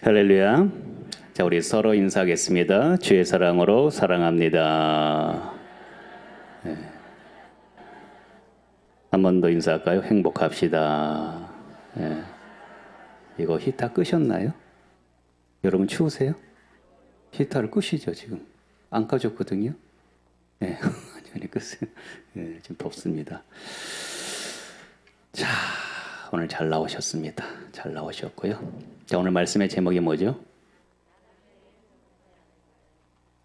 할렐루야. 자, 우리 서로 인사하겠습니다. 주의 사랑으로 사랑합니다. 한 번 더 인사할까요? 행복합시다. 이거 히터 끄셨나요? 여러분 추우세요? 히터를 끄시죠, 지금. 안 꺼졌거든요. 아니, 끄세요. 지금 덥습니다. 자, 오늘 잘 나오셨습니다. 잘 나오셨고요. 자, 오늘 말씀의 제목이 뭐죠?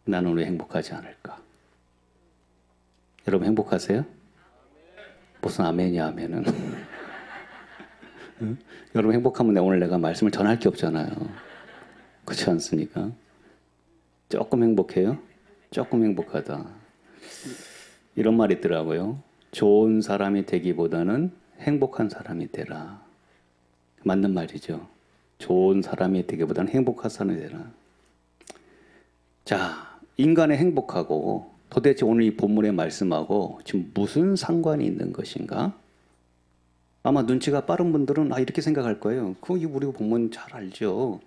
나는 왜 행복하지 않을까? 여러분 행복하세요? 무슨 아멘이야, 아멘은. 응? 여러분 행복하면 오늘 내가 말씀을 전할 게 없잖아요. 그렇지 않습니까? 조금 행복해요? 조금 행복하다. 이런 말이 있더라고요. 좋은 사람이 되기보다는 행복한 사람이 되라. 맞는 말이죠. 좋은 사람이 되기보다는 행복한 사람이 되라. 자, 인간의 행복하고 도대체 오늘 이 본문의 말씀하고 지금 무슨 상관이 있는 것인가? 아마 눈치가 빠른 분들은 이렇게 생각할 거예요. 그거 우리 본문 잘 알죠.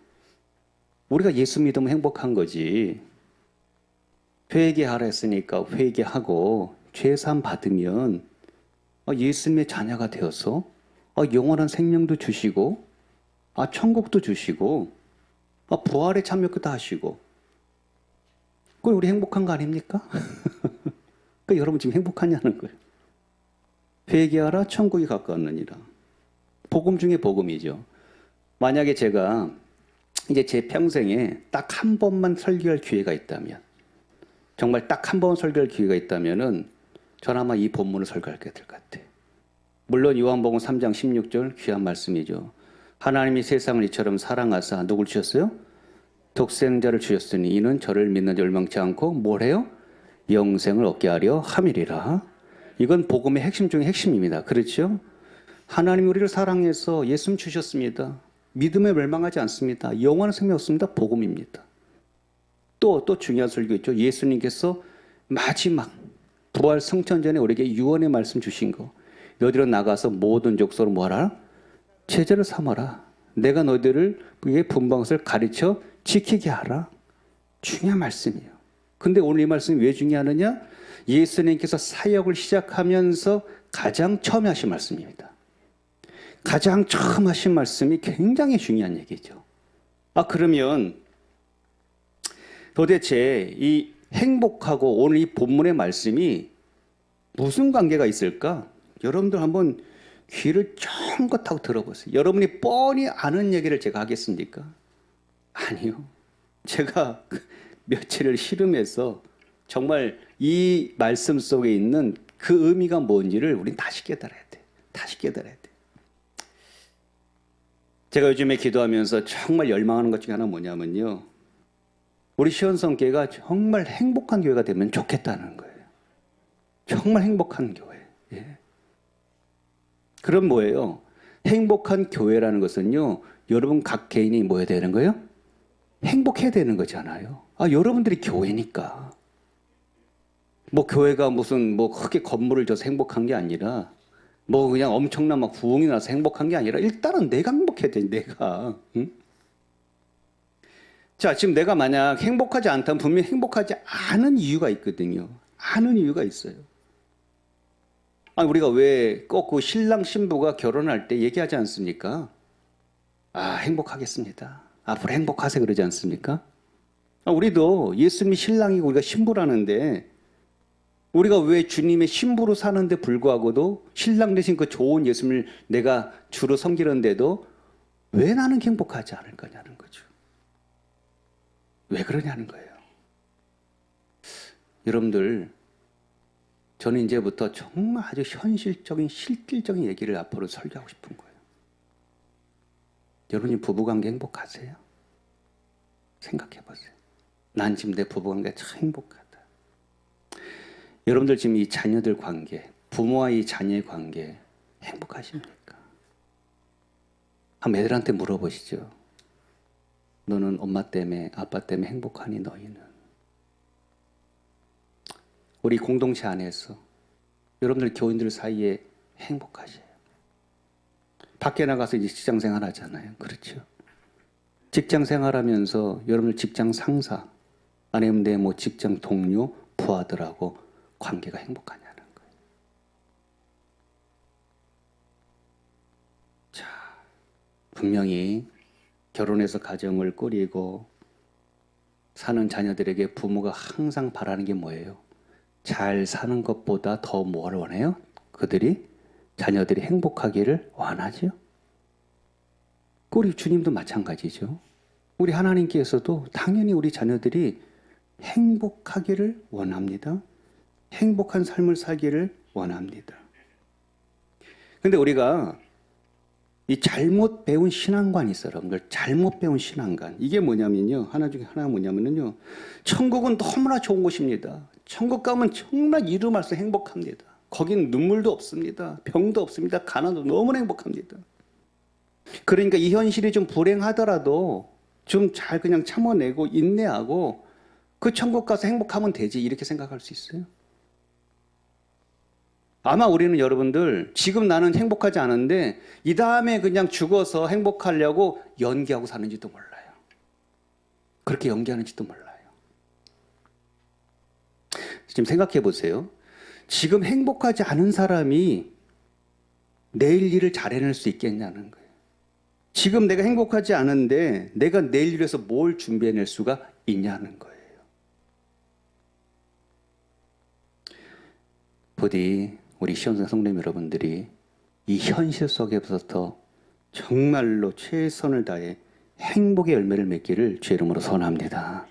우리가 예수 믿으면 행복한 거지. 회개하라 했으니까 회개하고 죄사함 받으면 예수님의 자녀가 되어서 영원한 생명도 주시고 천국도 주시고 부활에 참여도 하시고 그걸 우리 행복한 거 아닙니까? 그러니까 여러분 지금 행복하냐는 거예요. 회개하라 천국이 가까웠느니라. 복음 중에 복음이죠. 만약에 제가 이제 제 평생에 딱 한 번만 설교할 기회가 있다면 정말 딱 한 번 설교할 기회가 있다면은 저는 아마 이 본문을 설교하게 될 것 같아요. 물론 요한복음 3장 16절 귀한 말씀이죠. 하나님이 세상을 이처럼 사랑하사 누굴 주셨어요? 독생자를 주셨으니 이는 저를 믿는 자 멸망치 않고 뭘 해요? 영생을 얻게 하려 함이리라. 이건 복음의 핵심 중에 핵심입니다. 그렇죠? 하나님이 우리를 사랑해서 예수님 주셨습니다. 믿음에 멸망하지 않습니다. 영원한 생명 없습니다. 복음입니다. 또 중요한 설교 있죠. 예수님께서 마지막 부활 승천 전에 우리에게 유언의 말씀 주신 거. 너희들은 나가서 모든 족속으로 뭐하라? 제자를 삼아라. 내가 너희들을 그의 분방것을 가르쳐 지키게 하라. 중요한 말씀이에요. 근데 오늘 이 말씀이 왜 중요하느냐? 예수님께서 사역을 시작하면서 가장 처음 하신 말씀입니다. 가장 처음 하신 말씀이 굉장히 중요한 얘기죠. 그러면 도대체 이 행복하고 오늘 이 본문의 말씀이 무슨 관계가 있을까? 여러분들 한번 귀를 쫑긋 하고 들어보세요. 여러분이 뻔히 아는 얘기를 제가 하겠습니까? 아니요. 제가 며칠을 씨름해서 정말 이 말씀 속에 있는 그 의미가 뭔지를 우린 다시 깨달아야 돼. 다시 깨달아야 돼. 제가 요즘에 기도하면서 정말 열망하는 것 중에 하나 뭐냐면요. 우리 시원성교회가 정말 행복한 교회가 되면 좋겠다는 거예요. 정말 행복한 교회. 예. 그럼 뭐예요? 행복한 교회라는 것은요. 여러분 각 개인이 뭐 해야 되는 거예요? 행복해야 되는 거잖아요. 여러분들이 교회니까. 뭐 교회가 무슨 크게 건물을 져서 행복한 게 아니라 그냥 엄청난 부흥이 나서 행복한 게 아니라 일단은 내가 행복해야 돼. 내가. 응? 자, 지금 내가 만약 행복하지 않다면 분명히 행복하지 않은 이유가 있거든요. 아는 이유가 있어요. 우리가 왜 꼭 그 신랑 신부가 결혼할 때 얘기하지 않습니까? 행복하겠습니다. 앞으로 행복하세요 그러지 않습니까? 우리도 예수님이 신랑이고 우리가 신부라는데 우리가 왜 주님의 신부로 사는데 불구하고도 신랑 대신 그 좋은 예수님을 내가 주로 섬기는데도 왜 나는 행복하지 않을 거냐는 거죠. 왜 그러냐는 거예요. 여러분들, 저는 이제부터 정말 아주 현실적인 실질적인 얘기를 앞으로 설교하고 싶은 거예요. 여러분이 부부관계 행복하세요? 생각해 보세요. 난 지금 내 부부관계 참 행복하다. 여러분들 지금 이 자녀들 관계, 부모와 이 자녀의 관계 행복하십니까? 한번 애들한테 물어보시죠. 너는 엄마 때문에 아빠 때문에 행복하니 너희는? 우리 공동체 안에서 여러분들 교인들 사이에 행복하세요? 밖에 나가서 이제 직장생활 하잖아요. 그렇죠? 직장 생활하면서 여러분들 직장 상사, 아니면 내 뭐 직장 동료, 부하들하고 관계가 행복하냐는 거예요. 자, 분명히 결혼해서 가정을 꾸리고 사는 자녀들에게 부모가 항상 바라는 게 뭐예요? 잘 사는 것보다 더 뭘 원해요? 그들이 자녀들이 행복하기를 원하죠. 우리 주님도 마찬가지죠. 우리 하나님께서도 당연히 우리 자녀들이 행복하기를 원합니다. 행복한 삶을 살기를 원합니다. 근데 우리가 이 잘못 배운 신앙관이 있어요, 여러분들. 잘못 배운 신앙관. 이게 뭐냐면요. 하나 중에 하나가 뭐냐면요. 천국은 너무나 좋은 곳입니다. 천국 가면 정말 이루말 수 행복합니다. 거긴 눈물도 없습니다. 병도 없습니다. 가난도 너무나 행복합니다. 그러니까 이 현실이 좀 불행하더라도 좀 잘 그냥 참아내고 인내하고 그 천국 가서 행복하면 되지, 이렇게 생각할 수 있어요. 아마 우리는 여러분들 지금 나는 행복하지 않은데 이 다음에 그냥 죽어서 행복하려고 연기하고 사는지도 몰라요. 그렇게 연기하는지도 몰라요. 지금 생각해 보세요. 지금 행복하지 않은 사람이 내일 일을 잘 해낼 수 있겠냐는 거예요. 지금 내가 행복하지 않은데 내가 내일 일에서 뭘 준비해낼 수가 있냐는 거예요. 부디 우리 시험생 성도님 여러분들이 이 현실 속에서부터 정말로 최선을 다해 행복의 열매를 맺기를 주의 이름으로 소원합니다.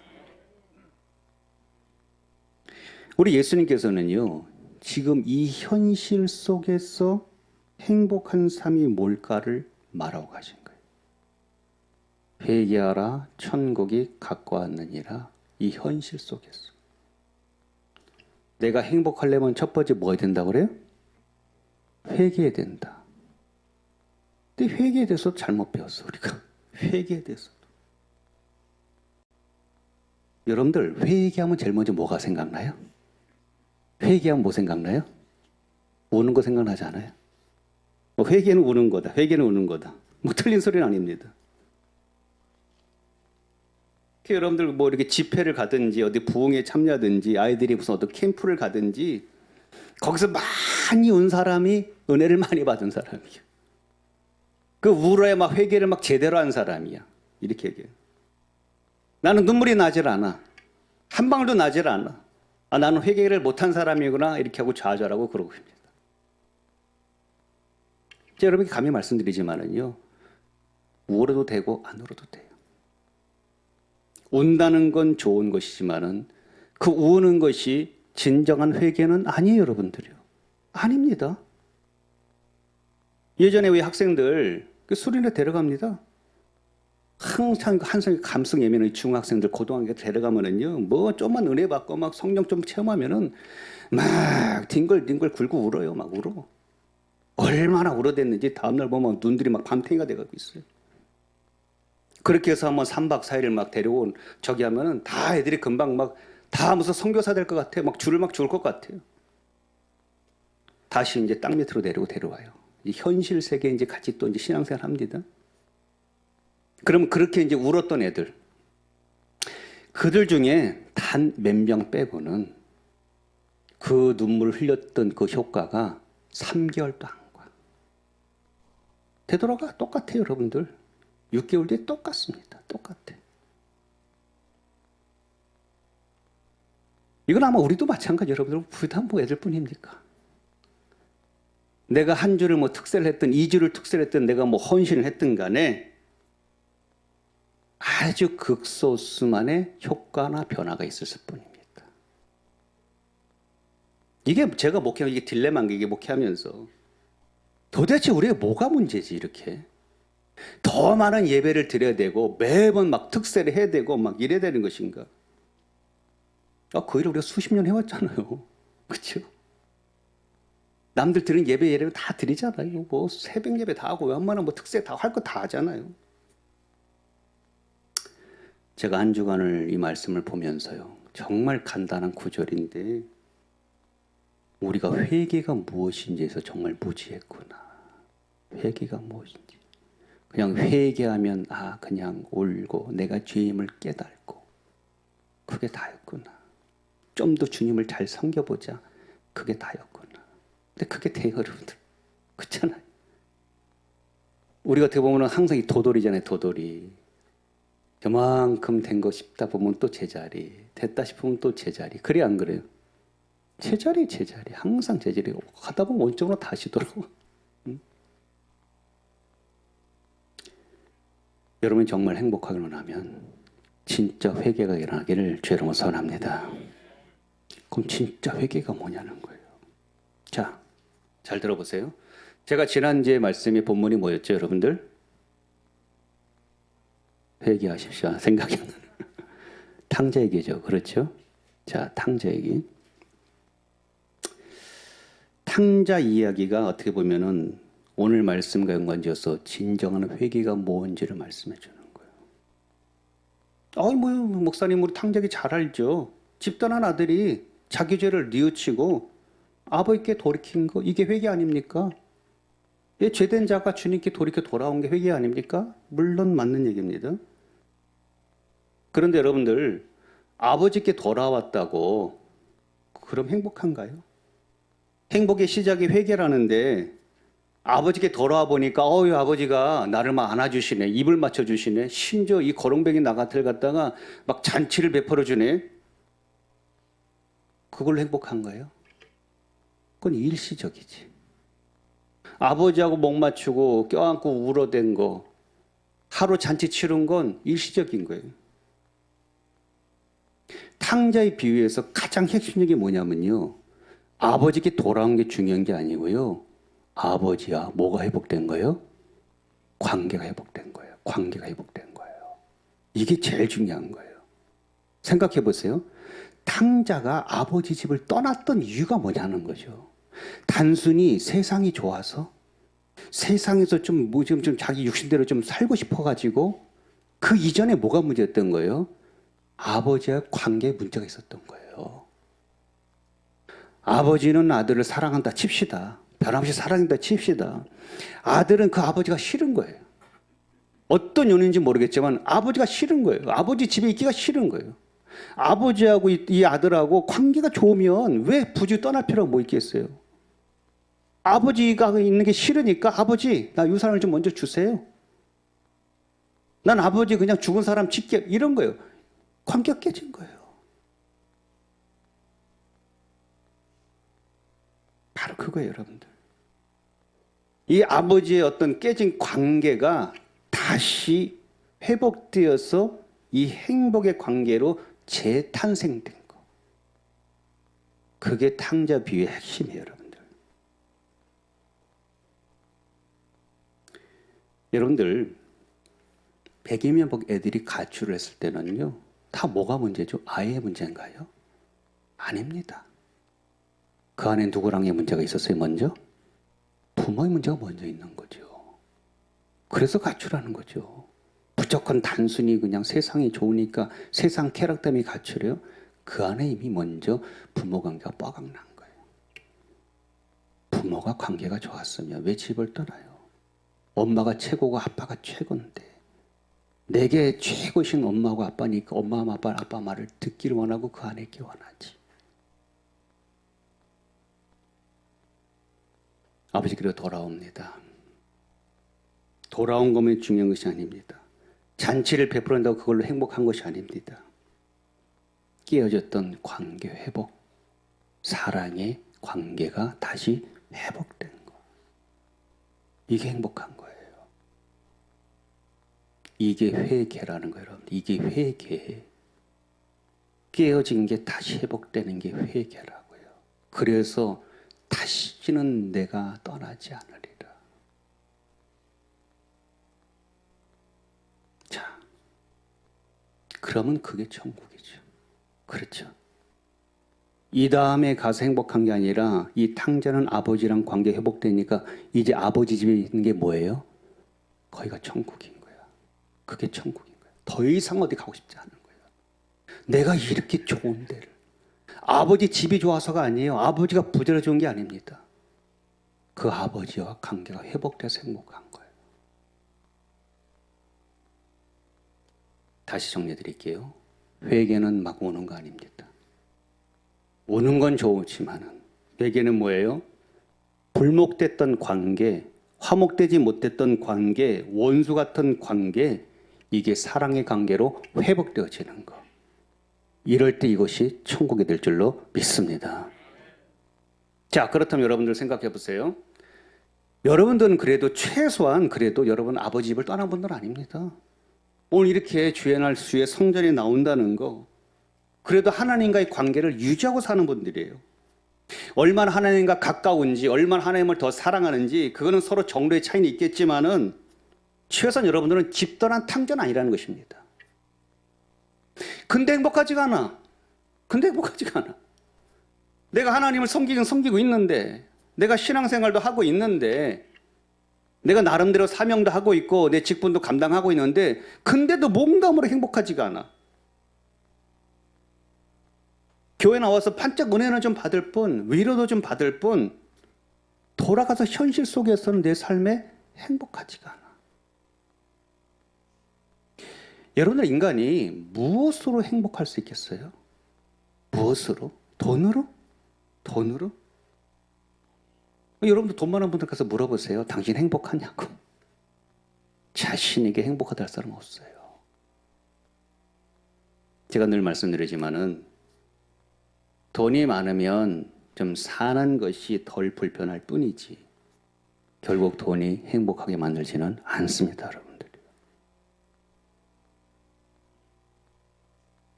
우리 예수님께서는요, 지금 이 현실 속에서 행복한 삶이 뭘까를 말하고 가신 거예요. 회개하라, 천국이 가까웠느니라. 이 현실 속에서 내가 행복하려면 첫 번째 뭐 해야 된다고 그래요? 회개해야 된다. 근데 회개에 대해서 잘못 배웠어, 우리가. 회개에 대해서. 여러분들, 회개하면 제일 먼저 뭐가 생각나요? 회개하면 뭐 생각나요? 우는 거 생각나지 않아요? 뭐 회개는 우는 거다. 회개는 우는 거다. 뭐 틀린 소리는 아닙니다. 여러분들 뭐 이렇게 집회를 가든지 어디 부흥에 참여하든지 아이들이 무슨 어떤 캠프를 가든지 거기서 많이 운 사람이 은혜를 많이 받은 사람이야. 그 울어야 막 회개를 막 제대로 한 사람이야. 이렇게 얘기해요. 나는 눈물이 나질 않아. 한 방울도 나질 않아. 아, 나는 회개를 못한 사람이구나. 이렇게 하고 좌절하고 그러고 있습니다. 여러분께 감히 말씀드리지만은요, 울어도 되고 안 울어도 돼요. 운다는 건 좋은 것이지만은 그 우는 것이 진정한 회개는 아니에요, 여러분들이요. 아닙니다. 예전에 우리 학생들 그 수련회 데려갑니다. 항상 감성 예민한 중학생들, 고등학교 데려가면은요, 뭐 좀만 은혜 받고 막 성령 좀 체험하면은 막 뒹굴뒹굴 굴고 울어요, 막 울어. 얼마나 울어댔는지 다음날 보면 눈들이 막 밤탱이가 돼가고 있어요. 그렇게 해서 한번 3박 4일을 막 데려온 저기 하면은 다 애들이 금방 막 다 무슨 선교사 될 것 같아요. 막 줄을 막 줄 것 같아요. 다시 이제 땅 밑으로 데려와요. 이 현실 세계에 이제 같이 또 이제 신앙생활 합니다. 그럼 그렇게 이제 울었던 애들, 그들 중에 단 몇 명 빼고는 그 눈물을 흘렸던 그 효과가 3개월도 안 가. 되돌아가 똑같아요, 여러분들. 6개월 뒤에 똑같습니다. 똑같아. 이건 아마 우리도 마찬가지. 여러분들 부담 뭐 애들 뿐입니까? 내가 한 주를 뭐 특세를 했든 2주를 특세를 했든 내가 뭐 헌신을 했든 간에 아주 극소수만의 효과나 변화가 있었을 뿐입니다. 이게 제가 목회하면서 이게 딜레마인 게, 이게 목회하면서 도대체 우리가 뭐가 문제지, 이렇게 더 많은 예배를 드려야 되고 매번 막 특세를 해야 되고 막 이래야 되는 것인가? 그 일을 우리가 수십 년 해왔잖아요. 그렇죠? 남들 드린 예배를 다 드리잖아요. 뭐 새벽 예배 다 하고 웬만한 뭐 특세 다 할 거 다 하잖아요. 제가 한 주간을 이 말씀을 보면서요, 정말 간단한 구절인데 우리가 회개가 무엇인지에서 정말 무지했구나. 회개가 무엇인지. 그냥 회개하면 그냥 울고 내가 죄임을 깨닫고 그게 다였구나. 좀 더 주님을 잘 섬겨보자. 그게 다였구나. 근데 그게 돼요, 여러분들. 그렇잖아요. 우리가 어떻게 보면 항상 이 도돌이잖아요, 도돌이. 저만큼 된 거 싶다 보면 또 제자리, 됐다 싶으면 또 제자리. 그래 안 그래요? 제자리, 항상 제자리. 하다 보면 원점으로 다시 돌아와. 여러분이 정말 행복하게 일어나면 진짜 회개가 일어나기를 주 여러분 선합니다. 그럼 진짜 회개가 뭐냐는 거예요. 자, 잘 들어보세요. 제가 지난주에 말씀의 본문이 뭐였죠, 여러분들? 회개하십시오. 생각이 안 나는. 탕자 얘기죠. 그렇죠? 자, 탕자 얘기. 탕자 이야기가 어떻게 보면은 오늘 말씀과 연관지어서 진정한 회개가 뭔지를 말씀해 주는 거예요. 목사님 우리 탕자 얘기 잘 알죠. 집단한 아들이 자기 죄를 뉘우치고 아버지께 돌이킨 거 이게 회개 아닙니까? 죄된 자가 주님께 돌이켜 돌아온 게 회개 아닙니까? 물론 맞는 얘기입니다. 그런데 여러분들 아버지께 돌아왔다고 그럼 행복한가요? 행복의 시작이 회개라는데 아버지께 돌아와 보니까 아버지가 나를 막 안아주시네. 입을 맞춰주시네. 심지어 이 거렁뱅이 나같을 갖다가 막 잔치를 베풀어 주네. 그걸로 행복한가요? 그건 일시적이지. 아버지하고 목 맞추고 껴안고 울어댄 거 하루 잔치 치른 건 일시적인 거예요. 탕자의 비유에서 가장 핵심적인 게 뭐냐면요. 아버지께 돌아온 게 중요한 게 아니고요. 아버지와 뭐가 회복된 거예요? 관계가 회복된 거예요. 관계가 회복된 거예요. 이게 제일 중요한 거예요. 생각해 보세요. 탕자가 아버지 집을 떠났던 이유가 뭐냐는 거죠. 단순히 세상이 좋아서 세상에서 좀 자기 육신대로 좀 살고 싶어가지고 그 이전에 뭐가 문제였던 거예요? 아버지와 관계에 문제가 있었던 거예요. 아버지는 아들을 사랑한다 칩시다. 변함없이 사랑한다 칩시다. 아들은 그 아버지가 싫은 거예요. 어떤 요인인지 모르겠지만 아버지가 싫은 거예요. 아버지 집에 있기가 싫은 거예요. 아버지하고 이 아들하고 관계가 좋으면 왜 부지 떠날 필요가 뭐 있겠어요? 아버지가 있는 게 싫으니까 아버지 나 유산을 좀 먼저 주세요. 난 아버지 그냥 죽은 사람 짓게 이런 거예요. 관계가 깨진 거예요. 바로 그거예요, 여러분들. 이 아버지의 어떤 깨진 관계가 다시 회복되어서 이 행복의 관계로 재탄생된 거. 그게 탕자 비유의 핵심이에요, 여러분들. 여러분들, 100이면 100 애들이 가출을 했을 때는요, 다 뭐가 문제죠? 아이의 문제인가요? 아닙니다. 그 안에 누구랑의 문제가 있었어요, 먼저? 부모의 문제가 먼저 있는 거죠. 그래서 가출하는 거죠. 무조건 단순히 그냥 세상이 좋으니까 세상 쾌락 때문에 가출해요. 그 안에 이미 먼저 부모 관계가 뻐각난 거예요. 부모가 관계가 좋았으면 왜 집을 떠나요? 엄마가 최고고 아빠가 최고인데 내게 최고신 엄마고 아빠니까 엄마 아빠 말을 듣기를 원하고 그 안에 있기 원하지. 아버지께로 돌아옵니다. 돌아온 것만 중요한 것이 아닙니다. 잔치를 베풀어낸다고 그걸로 행복한 것이 아닙니다. 깨어졌던 관계 회복, 사랑의 관계가 다시 회복된 거. 이게 행복한 거예요. 이게 회개라는 거예요, 여러분. 이게 회개. 깨어진 게 다시 회복되는 게 회개라고요. 그래서 다시는 내가 떠나지 않으리라. 자, 그러면 그게 천국이죠. 그렇죠. 이 다음에 가서 행복한 게 아니라 이 탕자는 아버지랑 관계 회복되니까 이제 아버지 집에 있는 게 뭐예요? 거기가 천국인 거야. 그게 천국인 거야. 더 이상 어디 가고 싶지 않은 거예요. 내가 이렇게 좋은 데를. 아버지 집이 좋아서가 아니에요. 아버지가 부자로 좋은 게 아닙니다. 그 아버지와 관계가 회복돼서 행복한 거예요. 다시 정리해 드릴게요. 회개는 막 오는 거 아닙니다. 오는 건 좋지만은 회개는 뭐예요? 불목됐던 관계, 화목되지 못했던 관계, 원수 같은 관계, 이게 사랑의 관계로 회복되어지는 거. 이럴 때 이것이 천국이 될 줄로 믿습니다. 자, 그렇다면 여러분들 생각해 보세요. 여러분들은 그래도 최소한 그래도 여러분 아버지 집을 떠난 분들 아닙니다. 오늘 이렇게 주의 날 수에 성전에 나온다는 거, 그래도 하나님과의 관계를 유지하고 사는 분들이에요. 얼마나 하나님과 가까운지, 얼마나 하나님을 더 사랑하는지, 그거는 서로 정도의 차이는 있겠지만은 최소한 여러분들은 집 떠난 탕전 아니라는 것입니다. 근데 행복하지가 않아. 내가 하나님을 섬기긴 섬기고 있는데, 내가 신앙생활도 하고 있는데, 내가 나름대로 사명도 하고 있고 내 직분도 감당하고 있는데, 근데도 몸담으로 행복하지가 않아. 교회 나와서 반짝 은혜는 좀 받을 뿐, 위로도 좀 받을 뿐, 돌아가서 현실 속에서는 내 삶에 행복하지가 않아. 여러분들 인간이 무엇으로 행복할 수 있겠어요? 무엇으로? 돈으로? 여러분들 돈 많은 분들 가서 물어보세요. 당신 행복하냐고. 자신에게 행복하다 할 사람 없어요. 제가 늘 말씀드리지만은 돈이 많으면 좀 사는 것이 덜 불편할 뿐이지 결국 돈이 행복하게 만들지는 않습니다, 여러분들.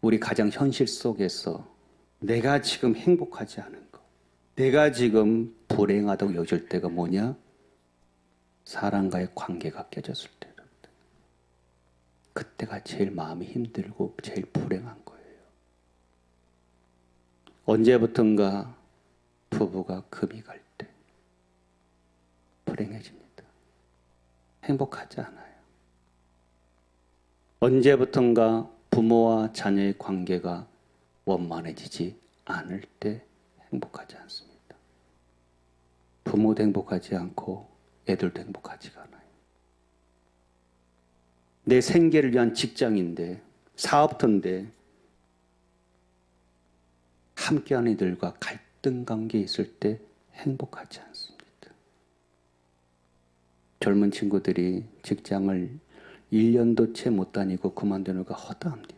우리 가정 현실 속에서 내가 지금 행복하지 않은 것, 내가 지금 불행하다고 여길 때가 뭐냐? 사람과의 관계가 깨졌을 때, 여러분들. 그때가 제일 마음이 힘들고 제일 불행한 거예요. 언제부턴가 부부가 금이 갈 때 불행해집니다. 행복하지 않아요. 언제부턴가 부모와 자녀의 관계가 원만해지지 않을 때 행복하지 않습니다. 부모도 행복하지 않고 애들도 행복하지가 않아요. 내 생계를 위한 직장인데, 사업터인데 함께하는 이들과 갈등 관계에 있을 때 행복하지 않습니다. 젊은 친구들이 직장을 1년도 채 못 다니고 그만두는 거 허다합니다.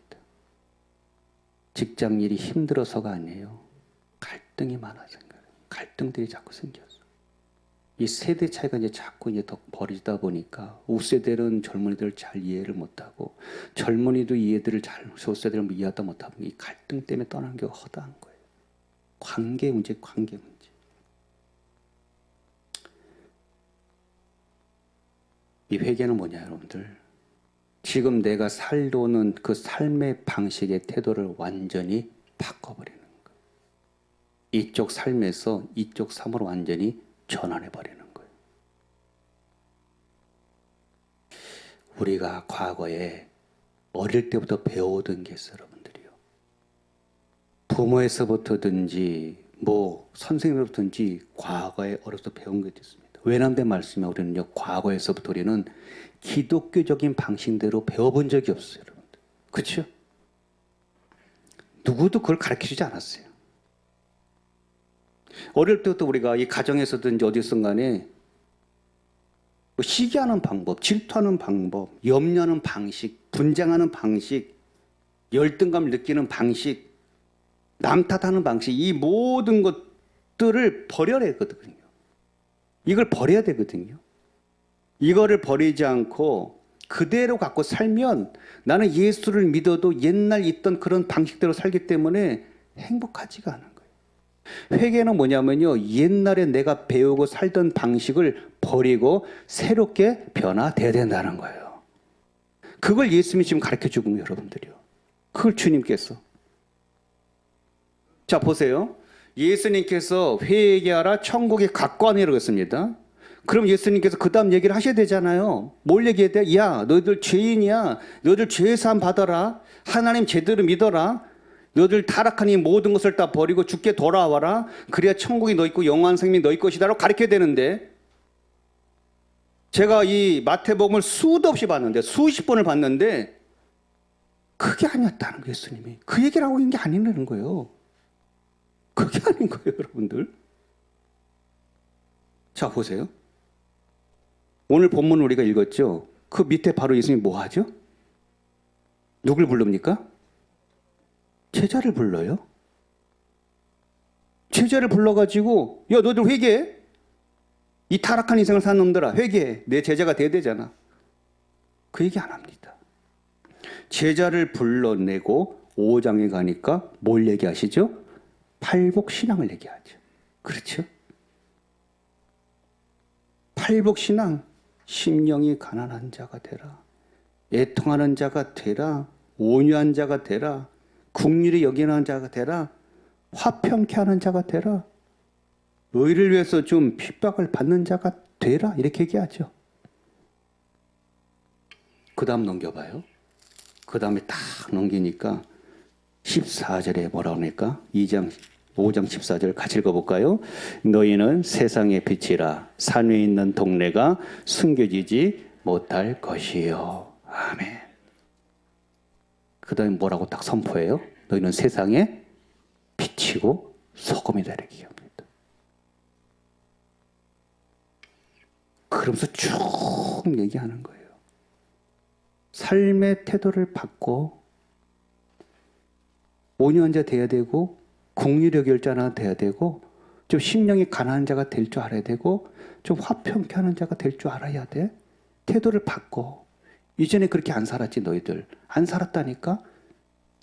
직장 일이 힘들어서가 아니에요. 갈등이 많아서 그래요. 갈등들이 자꾸 생겨서. 이 세대 차이가 이제 자꾸 이제 더 벌어지다 보니까 우세대는 젊은이들을 잘 이해를 못하고 젊은이도 이해들을 잘 우세대를 이해하다 못하고 이 갈등 때문에 떠나는 게 허다한 거예요. 관계 문제. 이 회개는 뭐냐, 여러분들? 지금 내가 살도는 그 삶의 방식의 태도를 완전히 바꿔버리는 거예요. 이쪽 삶에서 이쪽 삶으로 완전히 전환해버리는 거예요. 우리가 과거에 어릴 때부터 배워오던 게 있어요, 여러분들이요. 부모에서부터든지 선생님으로부터든지 과거에 어려서 배운 게 있습니다. 외람된 말씀에 우리는요, 과거에서부터 우리는 기독교적인 방식대로 배워본 적이 없어요, 여러분들. 그렇죠? 누구도 그걸 가르쳐주지 않았어요. 어릴 때부터 우리가 이 가정에서든지 어디서 간에 시기하는 방법, 질투하는 방법, 염려하는 방식, 분쟁하는 방식, 열등감을 느끼는 방식, 남 탓하는 방식, 이 모든 것들을 버려야 되거든요. 이걸 버려야 되거든요. 이거를 버리지 않고 그대로 갖고 살면 나는 예수를 믿어도 옛날 있던 그런 방식대로 살기 때문에 행복하지가 않은 거예요. 회개는 뭐냐면요, 옛날에 내가 배우고 살던 방식을 버리고 새롭게 변화돼야 된다는 거예요. 그걸 예수님이 지금 가르쳐주고 있는 여러분들이요. 그걸 주님께서. 자, 보세요. 예수님께서 회개하라 천국에 가까우니라고 했습니다. 그럼 예수님께서 그 다음 얘기를 하셔야 되잖아요. 뭘 얘기해야 돼? 야, 너희들 죄인이야. 너희들 죄사함 받아라. 하나님 제대로 믿어라. 너희들 타락한 이 모든 것을 다 버리고 주께 돌아와라. 그래야 천국이 너 있고 영원한 생명이 너희 것이다라고 가르쳐야 되는데, 제가 이 마태복음을 수도 없이 봤는데, 수십 번을 봤는데 그게 아니었다는 거예요. 예수님이. 그 얘기를 하고 있는 게 아니라는 거예요. 그게 아닌 거예요, 여러분들. 자, 보세요. 오늘 본문 우리가 읽었죠? 그 밑에 바로 예수님이 뭐 하죠? 누굴 부릅니까? 제자를 불러요. 제자를 불러가지고, 야, 너들 회개해. 이 타락한 인생을 산 놈들아, 회개해. 내 제자가 돼야 되잖아. 그 얘기 안 합니다. 제자를 불러내고 5장에 가니까 뭘 얘기하시죠? 팔복신앙을 얘기하죠. 그렇죠? 팔복신앙, 심령이 가난한 자가 되라. 애통하는 자가 되라. 온유한 자가 되라. 긍휼히 여기는 자가 되라. 화평케 하는 자가 되라. 의를 위해서 좀 핍박을 받는 자가 되라. 이렇게 얘기하죠. 그 다음 넘겨봐요. 그 다음에 딱 넘기니까 14절에 뭐라고 하니까 5장 14절 같이 읽어볼까요? 너희는 세상의 빛이라. 산 위에 있는 동네가 숨겨지지 못할 것이요. 아멘. 그 다음에 뭐라고 딱 선포해요? 너희는 세상의 빛이고 소금이다 이렇게 얘기합니다. 그러면서 쭉 얘기하는 거예요. 삶의 태도를 바꿔 온유한 자 돼야 되고 긍휼히 여길 자나 돼야 되고 좀 심령이 가난한 자가 될 줄 알아야 되고 좀 화평케 하는 자가 될 줄 알아야 돼. 태도를 바꿔. 이전에 그렇게 안 살았지 너희들. 안 살았다니까.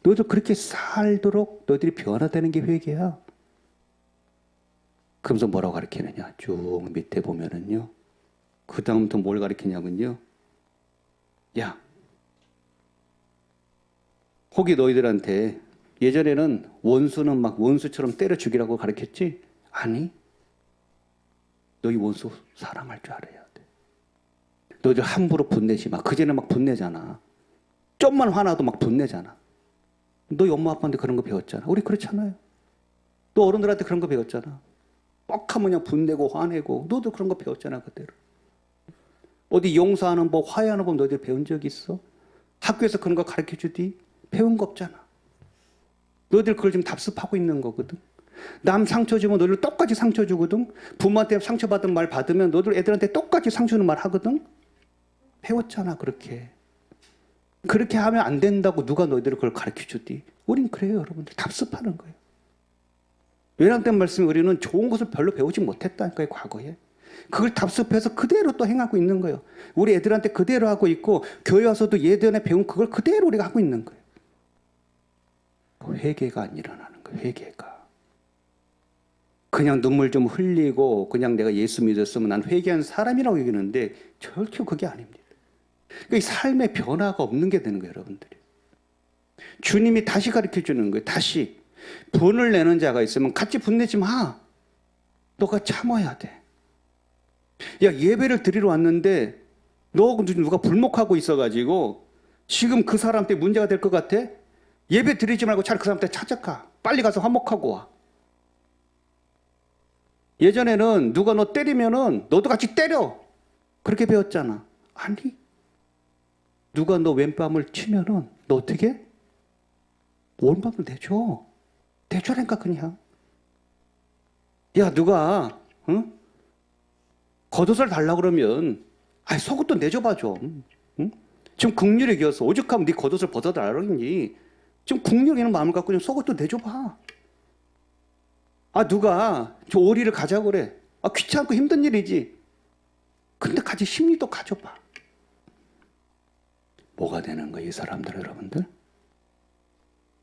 너희들 그렇게 살도록 너희들이 변화되는 게 회개야. 그러면서 뭐라고 가르치느냐. 쭉 밑에 보면은요. 그 다음부터 뭘 가르치냐면요. 야, 혹이 너희들한테 예전에는 원수는 막 원수처럼 때려 죽이라고 가르쳤지? 아니. 너희 원수 사랑할 줄 알아야 돼. 너희들 함부로 분내지 마. 그전에 막 분내잖아. 좀만 화나도 막 분내잖아. 너희 엄마 아빠한테 그런 거 배웠잖아. 우리 그렇잖아요. 너 어른들한테 그런 거 배웠잖아. 뻑하면 그냥 분내고 화내고 너도 그런 거 배웠잖아 그대로. 어디 용서하는 법, 화해하는 법 너희들 배운 적 있어? 학교에서 그런 거 가르쳐주디? 배운 거 없잖아. 너희들 그걸 지금 답습하고 있는 거거든. 남 상처 주면 너희들 똑같이 상처 주거든. 부모한테 상처받은 말 받으면 너희들 애들한테 똑같이 상처 주는 말 하거든. 배웠잖아 그렇게. 그렇게 하면 안 된다고 누가 너희들을 그걸 가르쳐주디? 우린 그래요 여러분들. 답습하는 거예요. 외람된 말씀이 우리는 좋은 것을 별로 배우지 못했다니까요 과거에. 그걸 답습해서 그대로 또 행하고 있는 거예요. 우리 애들한테 그대로 하고 있고 교회 와서도 예전에 배운 그걸 그대로 우리가 하고 있는 거예요. 회개가 안 일어나는 거예요. 회개가. 그냥 눈물 좀 흘리고 그냥 내가 예수 믿었으면 난 회개한 사람이라고 여기는데 절대 그게 아닙니다. 그러니까 삶의 변화가 없는 게 되는 거예요. 여러분들이. 주님이 다시 가르쳐 주는 거예요. 다시. 분을 내는 자가 있으면 같이 분내지 마. 너가 참아야 돼. 야, 예배를 드리러 왔는데 너 누가 불목하고 있어가지고 지금 그 사람한테 문제가 될 것 같아? 예배 드리지 말고 차라리 그 사람한테 찾아가. 빨리 가서 화목하고 와. 예전에는 누가 너 때리면은 너도 같이 때려. 그렇게 배웠잖아. 아니. 누가 너 왼뺨을 치면은 너 어떻게? 오른밤을 내줘. 내줘라니까 그냥. 야, 누가 응? 겉옷을 달라고 그러면 속옷도 내줘봐 좀. 응? 좀 긍휼히 여겨서 오죽하면 네 겉옷을 벗어달라 그러니 좀 긍휼히 여기는 마음을 갖고 좀 속옷도 내줘봐. 누가 저 오리를 가자고 그래. 귀찮고 힘든 일이지. 근데 같이 심리도 가져봐. 뭐가 되는 거예요 이 사람들 여러분들?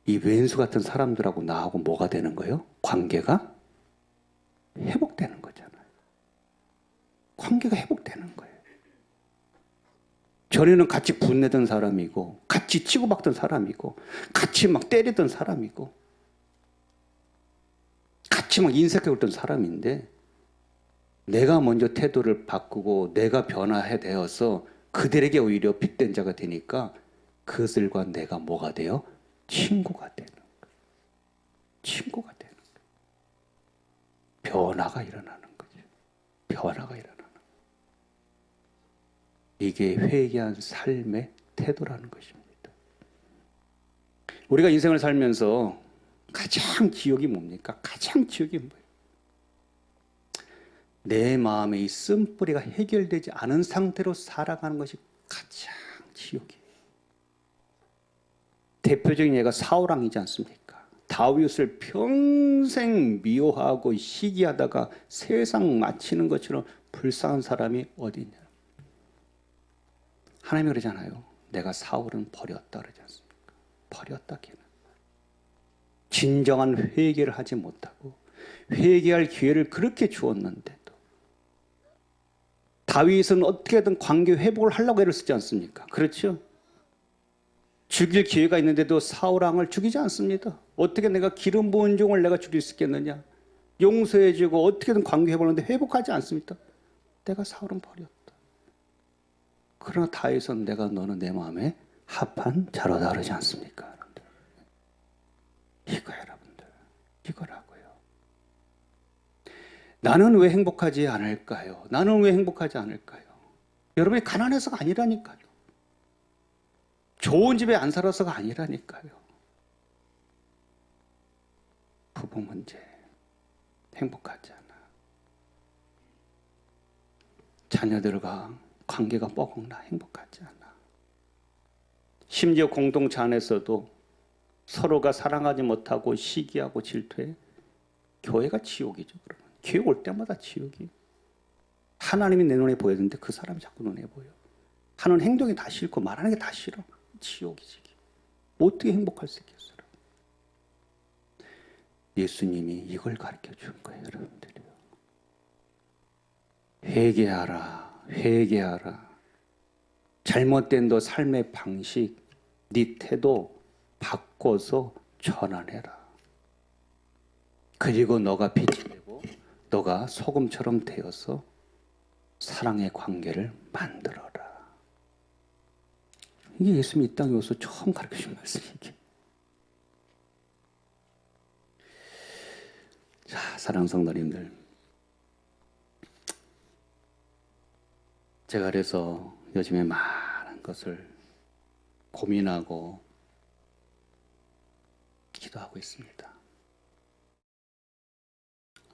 이 왼수 같은 사람들하고 나하고 뭐가 되는 거예요? 관계가 회복되는 거잖아요. 관계가 회복되는 거예요. 전에는 같이 분내던 사람이고 같이 치고받던 사람이고 같이 막 때리던 사람이고 같이 막 인색해오던 사람인데 내가 먼저 태도를 바꾸고 내가 변화해 되어서 그들에게 오히려 빗댄 자가 되니까 그들과 내가 뭐가 돼요? 친구가 되는 거예요. 친구가 되는 거예요. 변화가 일어나는 거죠. 변화가 일어나는 거예요. 이게 회개한 삶의 태도라는 것입니다. 우리가 인생을 살면서 가장 지옥이 뭡니까? 가장 지옥이 뭐예요? 내 마음의 이 쓴뿌리가 해결되지 않은 상태로 살아가는 것이 가장 지옥이에요. 대표적인 예가 사울왕이지 않습니까? 다윗을 평생 미워하고 시기하다가 세상 마치는 것처럼 불쌍한 사람이 어디 있냐? 하나님이 그러잖아요. 내가 사울은 버렸다 그러지 않습니까? 버렸다 걔는. 진정한 회개를 하지 못하고 회개할 기회를 그렇게 주었는데도 다윗은 어떻게든 관계 회복을 하려고 애를 쓰지 않습니까? 그렇죠? 죽일 기회가 있는데도 사울왕을 죽이지 않습니다. 어떻게 내가 기름 부은 종을 내가 죽일 수 있겠느냐? 용서해주고 어떻게든 관계 회복하는데 회복하지 않습니다. 내가 사울은 버렸다. 그러나 다윗은 내가 너는 내 마음에 합한 자로다 그러지 않습니까? 여러분들. 이거 여러분들 이거라고요. 나는 왜 행복하지 않을까요? 나는 왜 행복하지 않을까요? 여러분이 가난해서가 아니라니까요. 좋은 집에 안 살아서가 아니라니까요. 부부 문제 행복하지 않아. 자녀들과 관계가 뻐근나 행복하지 않아. 심지어 공동체 안에서도 서로가 사랑하지 못하고 시기하고 질투해. 교회가 지옥이죠. 그러면 교회 올 때마다 지옥이. 하나님이 내 눈에 보였는데 그 사람이 자꾸 눈에 보여. 하는 행동이 다 싫고 말하는 게 다 싫어. 지옥이지. 어떻게 행복할 수 있겠어요? 예수님이 이걸 가르쳐 준 거예요, 여러분들이요. 회개하라, 회개하라. 잘못된 너 삶의 방식, 네 태도 바꿔서 전환해라. 그리고 너가 빛이 되고 너가 소금처럼 되어서 사랑의 관계를 만들어라. 이게 예수님이 이 땅에 와서 처음 가르쳐준 말씀이에요. 자, 사랑하는 성도님들, 제가 그래서 요즘에 많은 것을 고민하고 기도하고 있습니다.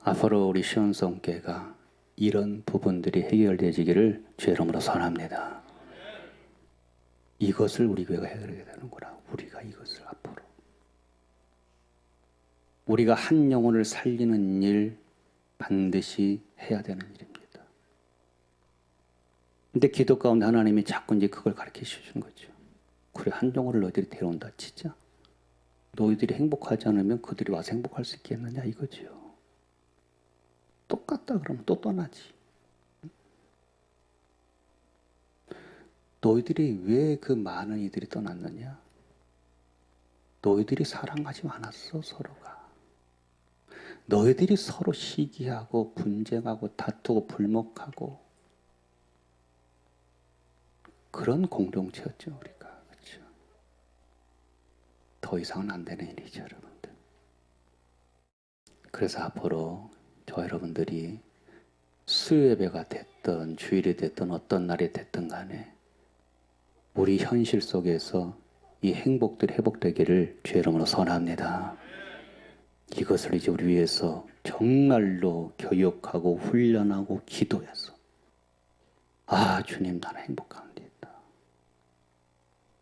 앞으로 우리 시온성교회가 이런 부분들이 해결되지기를 주의 이름으로 선합니다. 이것을 우리 교회가 해결해야 되는구나. 우리가 이것을 앞으로. 우리가 한 영혼을 살리는 일 반드시 해야 되는 일입니다. 근데 기도 가운데 하나님이 자꾸 이제 그걸 가르쳐 주시는 거죠. 그래, 한 영혼을 너희들이 데려온다 치자. 너희들이 행복하지 않으면 그들이 와서 행복할 수 있겠느냐 이거죠. 똑같다 그러면 또 떠나지. 너희들이 왜 그 많은 이들이 떠났느냐? 너희들이 사랑하지 않았어, 서로가. 너희들이 서로 시기하고 분쟁하고 다투고 불목하고 그런 공동체였죠, 우리가. 그렇죠? 더 이상은 안 되는 일이죠, 여러분들. 그래서 앞으로 저 여러분들이 수요예배가 됐든 주일이 됐든 어떤 날이 됐든 간에 우리 현실 속에서 이 행복들이 회복되기를 주의 이름으로 선합니다. 이것을 이제 우리 위해서 정말로 교육하고 훈련하고 기도해서 주님 나는 행복합니다.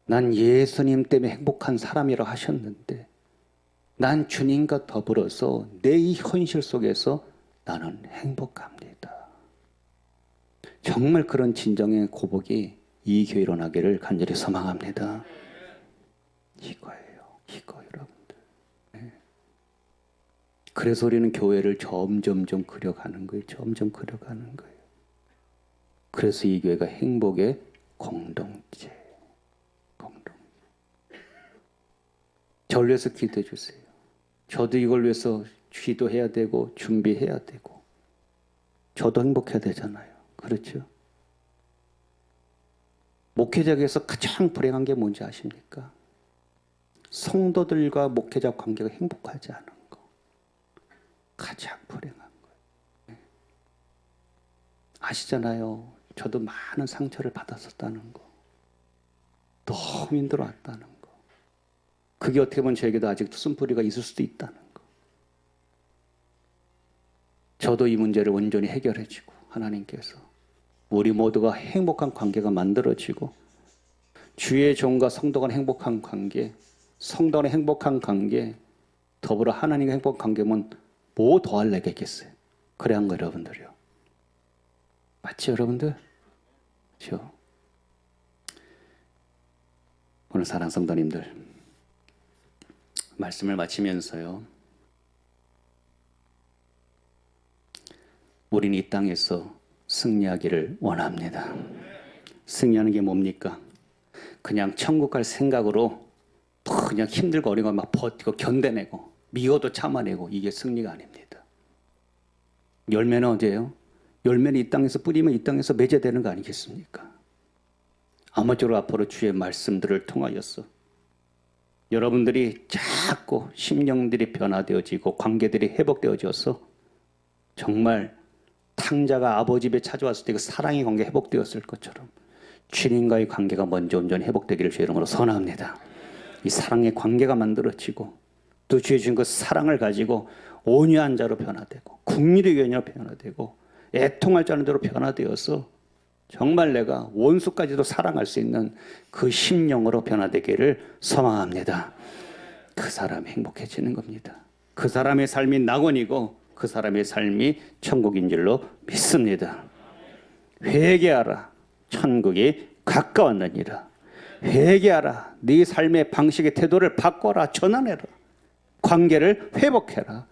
난 예수님 때문에 행복한 사람이라 하셨는데 난 주님과 더불어서 내 이 현실 속에서 나는 행복합니다. 정말 그런 진정의 고백이 이 교회에 일어나기를 간절히 소망합니다. 이거예요. 이거 여러분들. 네. 그래서 우리는 교회를 점점 그려가는 거예요. 점점 그려가는 거예요. 그래서 이 교회가 행복의 공동체. 저를 위해서 기도해 주세요. 저도 이걸 위해서 기도해야 되고 준비해야 되고 저도 행복해야 되잖아요. 그렇죠? 목회자에게서 가장 불행한 게 뭔지 아십니까? 성도들과 목회자 관계가 행복하지 않은 거. 가장 불행한 거예요. 아시잖아요. 저도 많은 상처를 받았었다는 거. 너무 힘들어왔다는 거. 그게 어떻게 보면 저에게도 아직도 쓴뿌리가 있을 수도 있다는 거. 저도 이 문제를 온전히 해결해주고 하나님께서 우리 모두가 행복한 관계가 만들어지고 주의 종과 성도 간의 행복한 관계, 성도 간의 행복한 관계, 더불어 하나님과 행복한 관계면 뭐 더할 내가 있겠어요? 그래 한 거 여러분들이요. 맞지 여러분들? 그렇죠? 오늘 사랑 성도님들 말씀을 마치면서요. 우린 이 땅에서 승리하기를 원합니다. 승리하는 게 뭡니까? 그냥 천국 갈 생각으로 그냥 힘들고 어려운 거 막 버티고 견뎌내고 미워도 참아내고 이게 승리가 아닙니다. 열매는 언제예요? 열매는 이 땅에서 뿌리면 이 땅에서 맺어되는 거 아니겠습니까? 아무쪼록 앞으로 주의 말씀들을 통하여서 여러분들이 자꾸 심령들이 변화되어지고 관계들이 회복되어져서 정말 탕자가 아버지 집에 찾아왔을 때 그 사랑의 관계 회복되었을 것처럼 주님과의 관계가 먼저 온전히 회복되기를 주의 이름으로 선언합니다. 이 사랑의 관계가 만들어지고 또 주의 주신 그 사랑을 가지고 온유한 자로 변화되고 국리의 교인으로 변화되고 애통할 자는 대로 변화되어서 정말 내가 원수까지도 사랑할 수 있는 그 심령으로 변화되기를 소망합니다. 그 사람이 행복해지는 겁니다. 그 사람의 삶이 낙원이고 그 사람의 삶이 천국인 줄로 믿습니다. 회개하라. 천국이 가까웠느니라. 회개하라. 네 삶의 방식의 태도를 바꿔라. 전환해라. 관계를 회복해라.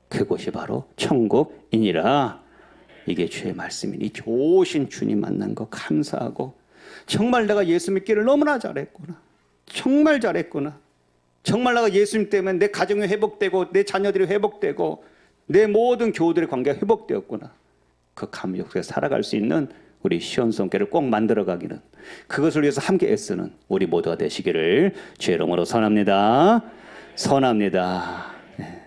그곳이 바로 천국이니라. 이게 주의 말씀이니 좋으신 주님 만난 거 감사하고 정말 내가 예수 믿기를 너무나 잘했구나. 정말 잘했구나. 정말 내가 예수님 때문에 내 가정이 회복되고 내 자녀들이 회복되고 내 모든 교우들의 관계가 회복되었구나. 그 감격 속에 살아갈 수 있는 우리 시온성교를 꼭 만들어가기는 그것을 위해서 함께 애쓰는 우리 모두가 되시기를 주의 이름으로 선합니다. 선합니다.